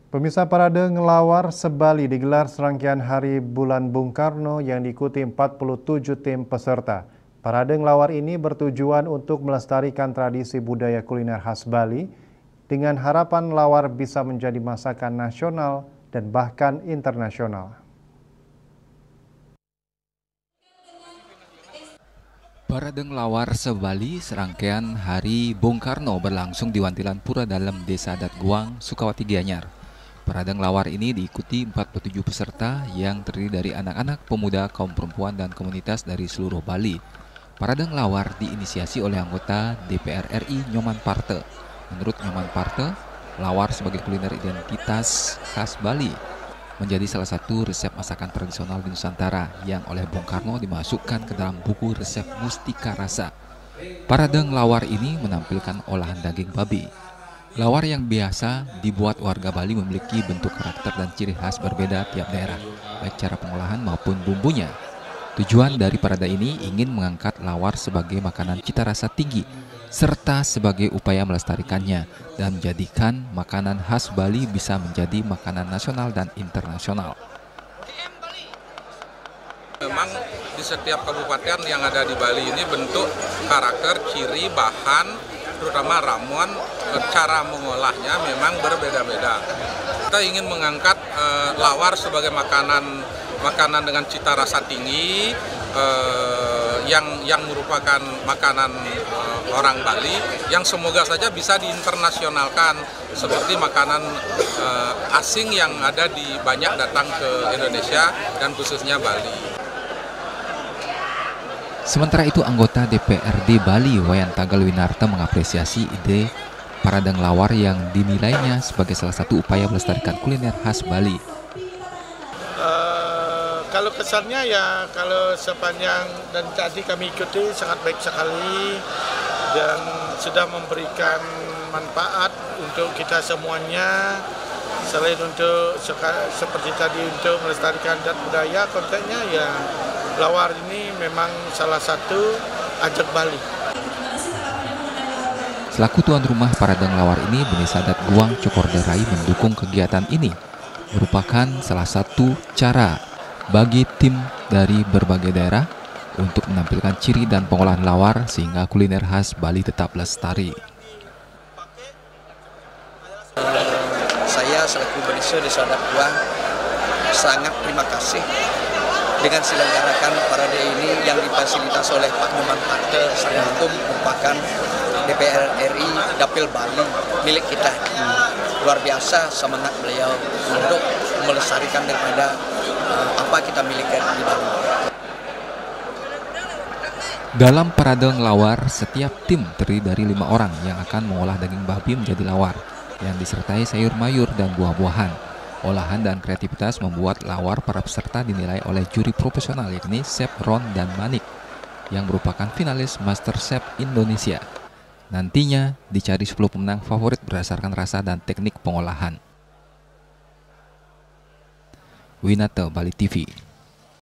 Pemirsa, parade ngelawar Sebali digelar serangkaian hari bulan Bung Karno yang diikuti 47 tim peserta. Parade ngelawar ini bertujuan untuk melestarikan tradisi budaya kuliner khas Bali dengan harapan lawar bisa menjadi masakan nasional dan bahkan internasional. Parade ngelawar Sebali serangkaian hari Bung Karno berlangsung di Wantilan Pura Dalem, Desa Adat Guang, Sukawati Gianyar. Parade ngelawar ini diikuti 47 peserta yang terdiri dari anak-anak, pemuda, kaum perempuan, dan komunitas dari seluruh Bali. Parade ngelawar diinisiasi oleh anggota DPR RI Nyoman Parte. Menurut Nyoman Parte, lawar sebagai kuliner identitas khas Bali menjadi salah satu resep masakan tradisional di Nusantara yang oleh Bung Karno dimasukkan ke dalam buku resep Mustika Rasa. Parade ngelawar ini menampilkan olahan daging babi. Lawar yang biasa dibuat warga Bali memiliki bentuk karakter dan ciri khas berbeda tiap daerah, baik cara pengolahan maupun bumbunya. Tujuan dari parade ini ingin mengangkat lawar sebagai makanan cita rasa tinggi, serta sebagai upaya melestarikannya dan menjadikan makanan khas Bali bisa menjadi makanan nasional dan internasional. Memang di setiap kabupaten yang ada di Bali ini bentuk, karakter, ciri, bahan, terutama ramuan, cara mengolahnya memang berbeda-beda. Kita ingin mengangkat lawar sebagai makanan dengan cita rasa tinggi, yang merupakan makanan orang Bali, yang semoga saja bisa diinternasionalkan seperti makanan asing yang ada di banyak datang ke Indonesia dan khususnya Bali. Sementara itu, anggota DPRD Bali Wayan Tagal Winarta mengapresiasi ide parade ngelawar yang dinilainya sebagai salah satu upaya melestarikan kuliner khas Bali. Kalau kesannya ya, kalau sepanjang dan tadi kami ikuti sangat baik sekali dan sudah memberikan manfaat untuk kita semuanya. Selain untuk seperti tadi untuk melestarikan adat budaya, konteksnya ya lawar ini memang salah satu ajak Bali. Selaku tuan rumah parade ngelawar ini, Desa Adat Guang Cokorderai mendukung kegiatan ini. Merupakan salah satu cara bagi tim dari berbagai daerah untuk menampilkan ciri dan pengolahan lawar sehingga kuliner khas Bali tetap lestari. Saya selaku Desa Adat Guang sangat terima kasih dengan selenggarakan parade ini yang difasilitasi oleh Pak Nyoman Parte Saryakum, merupakan DPR RI Dapil Bali milik kita. Luar biasa semangat beliau untuk melestarikan daripada apa kita miliki di Bali. Dalam parade ngelawar, setiap tim terdiri dari 5 orang yang akan mengolah daging babi menjadi lawar yang disertai sayur mayur dan buah-buahan. Olahan dan kreativitas membuat lawar para peserta dinilai oleh juri profesional yakni Chef Ron dan Manik yang merupakan finalis MasterChef Indonesia. Nantinya dicari 10 pemenang favorit berdasarkan rasa dan teknik pengolahan. Winata, Bali TV.